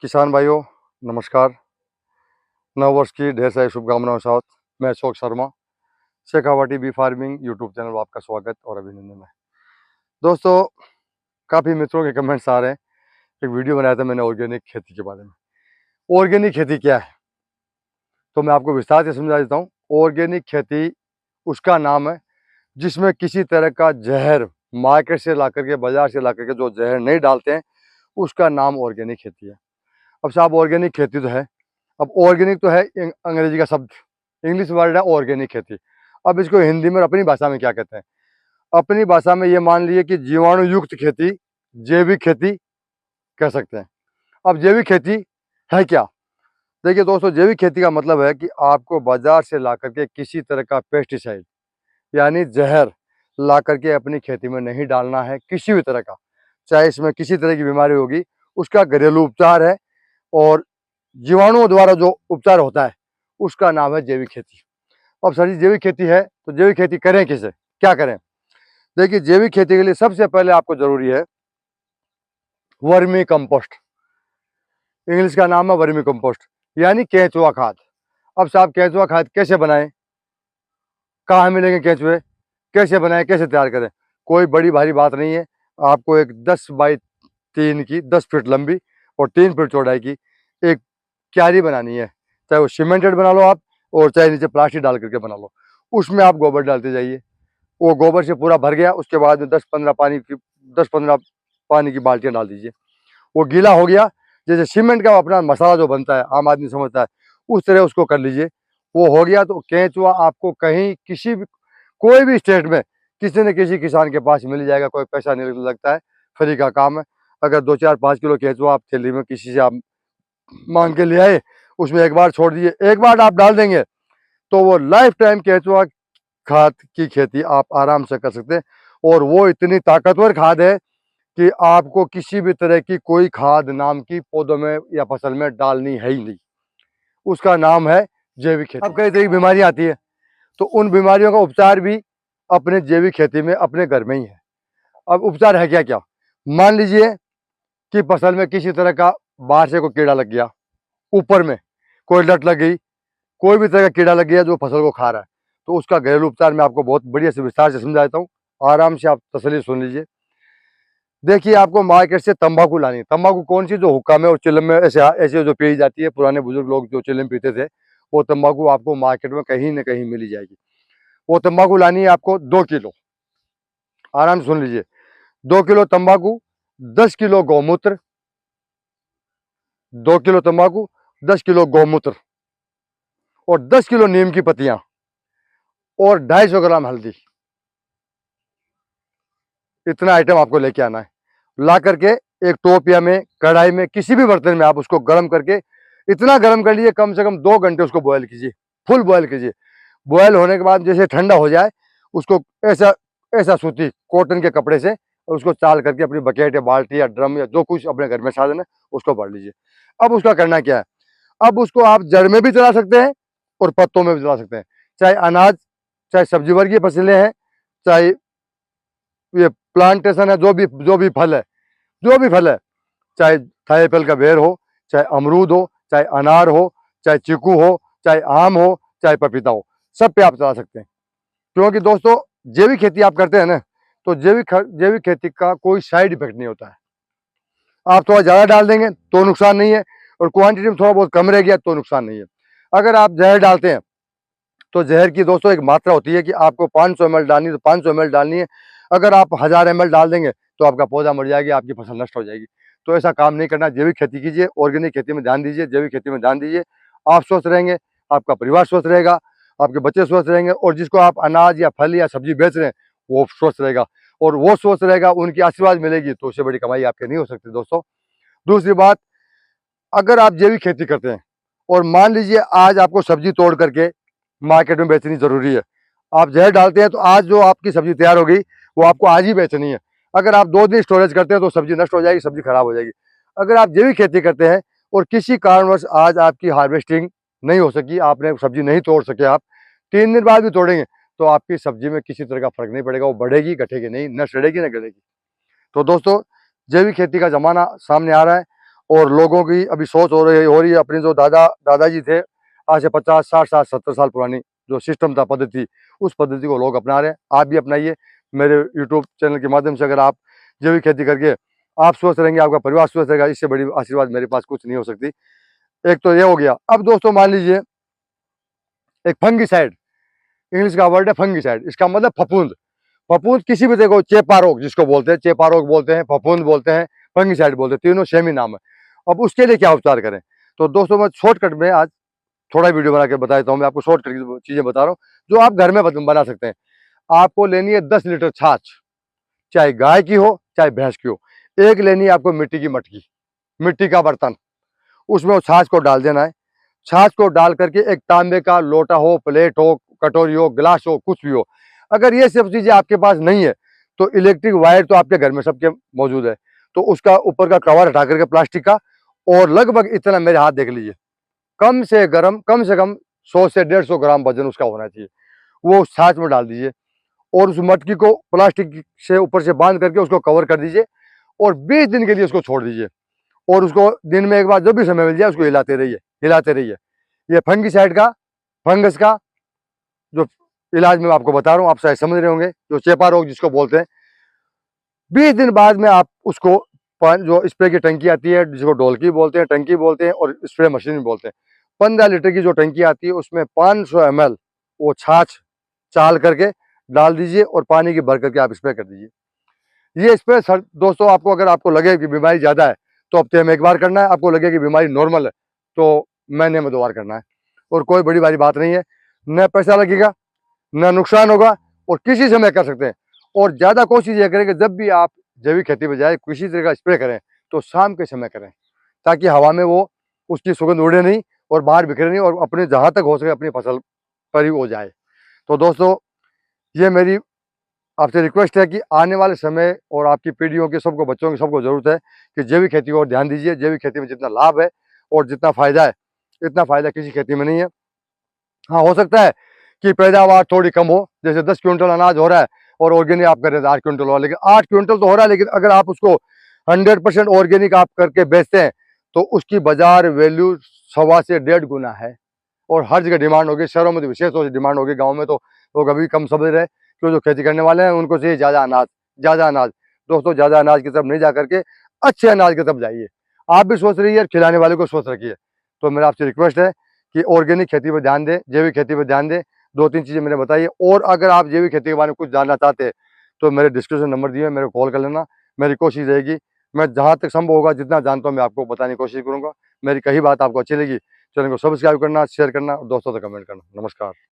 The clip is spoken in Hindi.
किसान भाइयों नमस्कार। नववर्ष की ढेर सारी शुभकामनाओं के साथ मैं Ashok Sharma, Shekhawati bee farming YouTube channel में आपका स्वागत और अभिनंदन है। दोस्तों, काफ़ी मित्रों के कमेंट्स आ रहे हैं। एक वीडियो बनाया था मैंने ऑर्गेनिक खेती के बारे में। ऑर्गेनिक खेती क्या है तो मैं आपको विस्तार से समझा देता हूँ। ऑर्गेनिक खेती उसका नाम है जिसमें किसी तरह का जहर मार्केट से ला करके, बाजार से ला करके जो जहर नहीं डालते हैं, उसका नाम ऑर्गेनिक खेती है। अब साहब ऑर्गेनिक खेती तो है, अब ऑर्गेनिक तो है अंग्रेजी का शब्द, इंग्लिश वर्ड है ऑर्गेनिक खेती। अब इसको हिंदी में और अपनी भाषा में क्या कहते हैं? अपनी भाषा में ये मान लीजिए कि जीवाणु युक्त खेती, जैविक खेती कह सकते हैं। अब जैविक खेती है क्या? देखिए दोस्तों, जैविक खेती का मतलब है कि आपको बाजार से ला करके किसी तरह का पेस्टिसाइड यानी जहर ला करके अपनी खेती में नहीं डालना है, किसी भी तरह का। चाहे इसमें किसी तरह की बीमारी होगी, उसका घरेलू उपचार है और जीवाणुओं द्वारा जो उपचार होता है उसका नाम है जैविक खेती। अब सर जी जैविक खेती है तो जैविक खेती करें किसे, क्या करें? देखिए जैविक खेती के लिए सबसे पहले आपको जरूरी है वर्मी कंपोस्ट। इंग्लिश का नाम है वर्मी कंपोस्ट यानी केंचुआ खाद। अब साहब केंचुआ खाद कैसे बनाएं, कहाँ मिलेंगे केंचुए, कैसे बनाएं, कैसे तैयार करें? कोई बड़ी भारी बात नहीं है। आपको एक 10 बाई 3 की 10 फीट लंबी और 3 फीट चौड़ाई की एक क्यारी बनानी है। चाहे वो सीमेंटेड बना लो आप और चाहे नीचे प्लास्टिक डाल करके बना लो। उसमें आप गोबर डालते जाइए। वो गोबर से पूरा भर गया, उसके बाद में 10-15 पानी की बाल्टियाँ डाल दीजिए। वो गीला हो गया, जैसे सीमेंट का अपना मसाला जो बनता है आम आदमी समझता है, उस तरह उसको कर लीजिए। वो हो गया तो केंचुआ आपको कहीं किसी भी कोई भी स्टेट में किसी न किसी किसान के पास मिल जाएगा। कोई पैसा नहीं लगता है, फ्री का काम है। अगर 2-4-5 किलो केंचुआ आप थैली में किसी से आप मांग के ले आए, उसमें एक बार छोड़ दिए, एक बार आप डाल देंगे तो वो लाइफ टाइम केंचुआ खाद की खेती आप आराम से कर सकते हैं। और वो इतनी ताकतवर खाद है कि आपको किसी भी तरह की कोई खाद नाम की पौधों में या फसल में डालनी है ही नहीं। उसका नाम है जैविक खेती। अब कई तरह की बीमारियां आती है तो उन बीमारियों का उपचार भी अपने जैविक खेती में अपने घर में ही है। अब उपचार है क्या क्या? मान लीजिए कि फसल में किसी तरह का बाहर से कोई कीड़ा लग गया, ऊपर में कोई लट लग गई, कोई भी तरह का कीड़ा लग गया जो फसल को खा रहा है, तो उसका घरेलू उपचार मैं आपको बहुत बढ़िया से विस्तार से समझाता हूँ। आराम से आप तसल्ली सुन लीजिए। देखिए आपको मार्केट से तंबाकू लानी है। तंबाकू कौन सी? जो हुक्का में और चिलम में ऐसे ऐसे जो पी जाती है, पुराने बुजुर्ग लोग जो चिलम पीते थे, वो तंबाकू आपको मार्केट में कहीं ना कहीं मिल जाएगी। वो तंबाकू लानी है आपको 2 किलो। आराम से सुन लीजिए, 2 किलो तंबाकू, 10 किलो गौमूत्र, 2 किलो तंबाकू, 10 किलो गौमूत्र और 10 किलो नीम की पत्तियां और 250 ग्राम हल्दी। इतना आइटम आपको लेके आना है। ला करके एक टोपिया में, कढ़ाई में, किसी भी बर्तन में आप उसको गर्म करके, इतना गर्म कर लीजिए कम से कम 2 घंटे उसको बॉयल कीजिए, फुल बॉयल कीजिए। बॉयल होने के बाद जैसे ठंडा हो जाए, उसको ऐसा ऐसा सूती कॉटन के कपड़े से उसको चाल करके अपनी बकेट या बाल्टी या ड्रम या जो कुछ अपने घर में साधन है उसको भर लीजिए। अब उसका करना क्या है? अब उसको आप जड़ में भी चला सकते हैं और पत्तों में भी चला सकते हैं। चाहे अनाज, चाहे सब्जी वर्गीय फसलें हैं, चाहे ये प्लांटेशन है, जो भी फल है, जो भी फल है, चाहे थाई एप्पल का बेर हो, चाहे अमरूद हो, चाहे अनार हो, चाहे चीकू हो, चाहे आम हो, चाहे पपीता हो, सब पे आप चला सकते हैं। क्योंकि दोस्तों जैविक खेती आप करते हैं ना, तो जैविक खेती का कोई साइड इफेक्ट नहीं होता है। आप थोड़ा ज़्यादा डाल देंगे तो नुकसान नहीं है और क्वांटिटी में थोड़ा बहुत कम रह गया तो नुकसान नहीं है। अगर आप जहर डालते हैं तो जहर की दोस्तों एक मात्रा होती है कि आपको 500 ml डालनी है तो 500 ml डालनी है। अगर आप 1000 ml डाल देंगे तो आपका पौधा मर जाएगी, आपकी फसल नष्ट हो जाएगी। तो ऐसा काम नहीं करना। जैविक खेती कीजिए, ऑर्गेनिक खेती में ध्यान दीजिए, जैविक खेती में ध्यान दीजिए। आप स्वस्थ रहेंगे, आपका परिवार स्वस्थ रहेगा, आपके बच्चे स्वस्थ रहेंगे और जिसको आप अनाज या फल या सब्जी बेच रहे हैं वो स्वस्थ रहेगा। और वो स्वस्थ रहेगा, उनकी आशीर्वाद मिलेगी तो उससे बड़ी कमाई आपकी नहीं हो सकती दोस्तों। दूसरी बात, अगर आप जैविक खेती करते हैं और मान लीजिए आज आपको सब्जी तोड़ करके मार्केट में बेचनी जरूरी है, आप जहर डालते हैं तो आज जो आपकी सब्जी तैयार हो गई वो आपको आज ही बेचनी है। अगर आप 2 दिन स्टोरेज करते हैं तो सब्जी नष्ट हो जाएगी, सब्जी खराब हो जाएगी। अगर आप जैविक खेती करते हैं और किसी कारणवश आज आपकी हार्वेस्टिंग नहीं हो सकी, आपने सब्जी नहीं तोड़ सके, आप 3 दिन बाद भी तोड़ेंगे तो आपकी सब्जी में किसी तरह का फर्क नहीं पड़ेगा। वो बढ़ेगी, घटेगी नहीं, न सड़ेगी न गलेगी। तो दोस्तों जैविक खेती का जमाना सामने आ रहा है और लोगों की अभी सोच हो रही है, अपने जो दादाजी थे आज से 50 60 साल 70 साल पुरानी जो सिस्टम था, पद्धति, उस पद्धति को लोग अपना रहे हैं। आप भी अपनाइए। मेरे यूट्यूब चैनल के माध्यम से अगर आप जैविक खेती करके आप स्वस्थ रहेंगे, आपका परिवार स्वस्थ रहेगा, इससे बड़ी आशीर्वाद मेरे पास कुछ नहीं हो सकती। एक तो ये हो गया। अब दोस्तों मान लीजिए एक फंगिसाइड, इंग्लिश का वर्ड है फंगिसाइड, इसका मतलब फफूंद। फफूंद किसी भी देखो, चेपा रोग जिसको बोलते हैं, चेपा रोग बोलते हैं, फफूंद बोलते हैं, फंगिसाइड बोलते हैं, तीनों सेम ही नाम है। अब उसके लिए क्या उपचार करें? तो दोस्तों मैं शॉर्टकट में आज थोड़ा वीडियो बना के बता देता हूँ। मैं आपको शॉर्टकट की चीजें बता रहा हूँ जो आप घर में बना सकते हैं। आपको लेनी है 10 लीटर छाछ, चाहे गाय की हो चाहे भैंस की हो। एक लेनी है आपको मिट्टी की मटकी, मिट्टी का बर्तन, उसमें वो छाछ को डाल देना है। छाछ को डाल करके एक तांबे का लोटा हो, प्लेट हो, कटोरी हो, गिलास हो, कुछ भी हो। अगर ये सब चीजें आपके पास नहीं है तो इलेक्ट्रिक वायर तो आपके घर में सबके मौजूद है, तो उसका ऊपर का कवर हटा करके प्लास्टिक का, और लगभग इतना मेरे हाथ देख लीजिए, कम से कम 100 से 150 ग्राम वजन उसका होना चाहिए। वो उस छाछ में डाल दीजिए और उस मटकी को प्लास्टिक से ऊपर से बांध करके उसको कवर कर दीजिए और 20 दिन के लिए उसको छोड़ दीजिए। और उसको दिन में एक बार जब भी समय मिल जाए उसको हिलाते रहिए, हिलाते रहिए। ये फंगिसाइड का, फंगस का जो इलाज मैं आपको बता रहा हूँ, आप शायद समझ रहे होंगे, जो चेपा रोग जिसको बोलते हैं। 20 दिन बाद में आप उसको जो स्प्रे की टंकी आती है, जिसको ढोलकी बोलते हैं, टंकी बोलते हैं और स्प्रे मशीन भी बोलते हैं, 15 लीटर की जो टंकी आती है उसमें 500 ml वो छाछ चाल करके डाल दीजिए और पानी की भर करके आप स्प्रे कर दीजिए। ये स्प्रे दोस्तों आपको, अगर आपको लगे कि बीमारी ज़्यादा है तो हफ्ते में एक बार करना है, आपको लगे कि बीमारी नॉर्मल है तो महीने में 2 बार करना है। और कोई बड़ी भारी बात नहीं है, न पैसा लगेगा न नुकसान होगा और किसी समय कर सकते हैं। और ज़्यादा कोशिश ये करें कि जब भी आप जैविक खेती में जाए किसी तरह का स्प्रे करें तो शाम के समय करें, ताकि हवा में वो उसकी सुगंध उड़े नहीं और बाहर बिखरे नहीं और अपने जहाँ तक हो सके अपनी फसल पर ही हो जाए। तो दोस्तों ये मेरी आपसे रिक्वेस्ट है कि आने वाले समय और आपकी पीढ़ियों के सबको, बच्चों की सबको जरूरत है कि जैविक खेती को ध्यान दीजिए। जैविक खेती में जितना लाभ है और जितना फायदा है, इतना फायदा किसी खेती में नहीं है। हाँ, हो सकता है कि पैदावार थोड़ी कम हो, जैसे 10 क्विंटल अनाज हो रहा है और ऑर्गेनिक आप कर रहे हैं 8 क्विंटल हो, लेकिन 8 क्विंटल तो हो रहा है, लेकिन अगर आप उसको 100% ऑर्गेनिक आप करके बेचते हैं तो उसकी बाजार वैल्यू 1.25 से 1.5 गुना है और हर जगह डिमांड होगी। शहरों में तो विशेष तौर से डिमांड होगी, गाँव में तो लोग अभी कम समझ रहे हैं, क्यों जो खेती करने वाले हैं उनको चाहिए ज़्यादा अनाज, ज़्यादा अनाज। दोस्तों ज़्यादा अनाज की तरफ नहीं जा करके अच्छे अनाज की तरफ जाइए। आप भी सोच रही है, खिलाने वाले को सोच रखिए। तो मेरा आपसे रिक्वेस्ट है कि ऑर्गेनिक खेती पर ध्यान दें, जैविक खेती पर ध्यान दें। 2-3 चीज़ें मैंने बताई है। और अगर आप जैविक खेती के बारे में कुछ जानना चाहते हैं तो मेरे डिस्क्रिप्शन नंबर दिए, मेरे को कॉल कर लेना। मेरी कोशिश रहेगी, मैं जहाँ तक संभव होगा, जितना जानता हूँ मैं आपको बताने की कोशिश करूँगा। मेरी कही बात आपको अच्छी लगी, चैनल को सब्सक्राइब करना, शेयर करना और दोस्तों से कमेंट करना। नमस्कार।